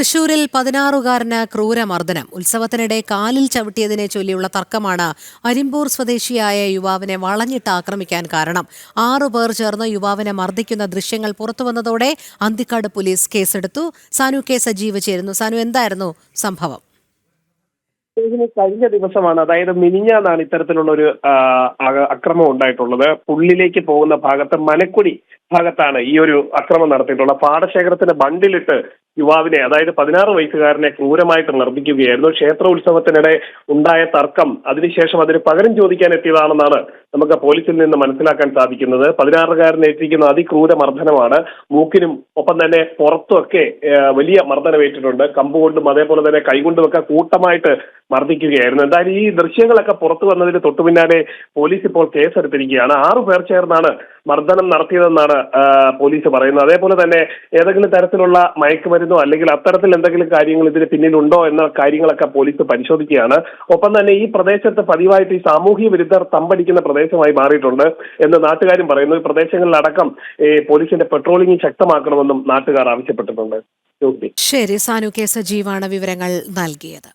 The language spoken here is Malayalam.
തൃശൂരിൽ 16-കാരന് ക്രൂരമർദ്ദനം. ഉത്സവത്തിനിടെ കാലിൽ ചവിട്ടിയതിനെ ചൊല്ലിയുള്ള തർക്കമാണ് അരിമ്പൂർ സ്വദേശിയായ യുവാവിനെ വളഞ്ഞിട്ട് ആക്രമിക്കാൻ കാരണം. 6 പേർ ചേർന്ന് യുവാവിനെ മർദ്ദിക്കുന്ന ദൃശ്യങ്ങൾ പുറത്തുവന്നതോടെ അന്തിക്കാട് പോലീസ് കേസെടുത്തു. സാനു കെ സജീവ് ചേരുന്നു. സാനു, എന്തായിരുന്നു സംഭവം? കഴിഞ്ഞ ദിവസമാണ്, അതായത് മിനിഞ്ഞാന്നാണ് ഇത്തരത്തിലുള്ള ഒരു അക്രമം ഉണ്ടായിട്ടുള്ളത്. പുള്ളിലേക്ക് പോകുന്ന ഭാഗത്ത് മനക്കുടി ഭാഗത്താണ് ഈ ഒരു അക്രമം നടത്തിയിട്ടുള്ളത്. പാടശേഖരത്തിന് ബണ്ടിലിട്ട് യുവാവിനെ, അതായത് 16 വയസ്സുകാരനെ ക്രൂരമായിട്ട് മർദ്ദിക്കുകയായിരുന്നു. ക്ഷേത്ര ഉത്സവത്തിനിടെ ഉണ്ടായ തർക്കം അതിനുശേഷം അതിന് പകരം ചോദിക്കാൻ എത്തിയതാണെന്നാണ് നമുക്ക് പോലീസിൽ നിന്ന് മനസ്സിലാക്കാൻ സാധിക്കുന്നത്. 16-കാരനെ എത്തിക്കുന്ന അതിക്രൂര മർദ്ദനമാണ്. മൂക്കിനും ഒപ്പം തന്നെ പുറത്തുമൊക്കെ വലിയ മർദ്ദനമേറ്റിട്ടുണ്ട്. കമ്പുകൊണ്ടും അതേപോലെ തന്നെ കൈകൊണ്ടുമൊക്കെ കൂട്ടമായിട്ട് മർദ്ദിക്കുകയായിരുന്നു. എന്തായാലും ഈ ദൃശ്യങ്ങളൊക്കെ പുറത്തു വന്നതിന് തൊട്ടു പിന്നാലെ പോലീസ് ഇപ്പോൾ കേസെടുത്തിരിക്കുകയാണ്. 6 പേർ ചേർന്നാണ് മർദ്ദനം നടത്തിയതെന്നാണ് പോലീസ് പറയുന്നത്. അതേപോലെ തന്നെ ഏതെങ്കിലും തരത്തിലുള്ള മയക്കുമരുന്നോ അല്ലെങ്കിൽ അത്തരത്തിൽ എന്തെങ്കിലും കാര്യങ്ങൾ ഇതിന് പിന്നിലുണ്ടോ എന്ന കാര്യങ്ങളൊക്കെ പോലീസ് പരിശോധിക്കുകയാണ്. ഒപ്പം തന്നെ ഈ പ്രദേശത്ത് പതിവായിട്ട് ഈ സാമൂഹ്യ വിരുദ്ധർ തമ്പടിക്കുന്ന പ്രദേശമായി മാറിയിട്ടുണ്ട് എന്ന് നാട്ടുകാരും പറയുന്നു. ഈ പ്രദേശങ്ങളിലടക്കം പോലീസിന്റെ പെട്രോളിംഗ് ശക്തമാക്കണമെന്നും നാട്ടുകാർ ആവശ്യപ്പെട്ടിട്ടുണ്ട്. ശരി, സാനു കെ സജീവാണ് വിവരങ്ങൾ നൽകിയത്.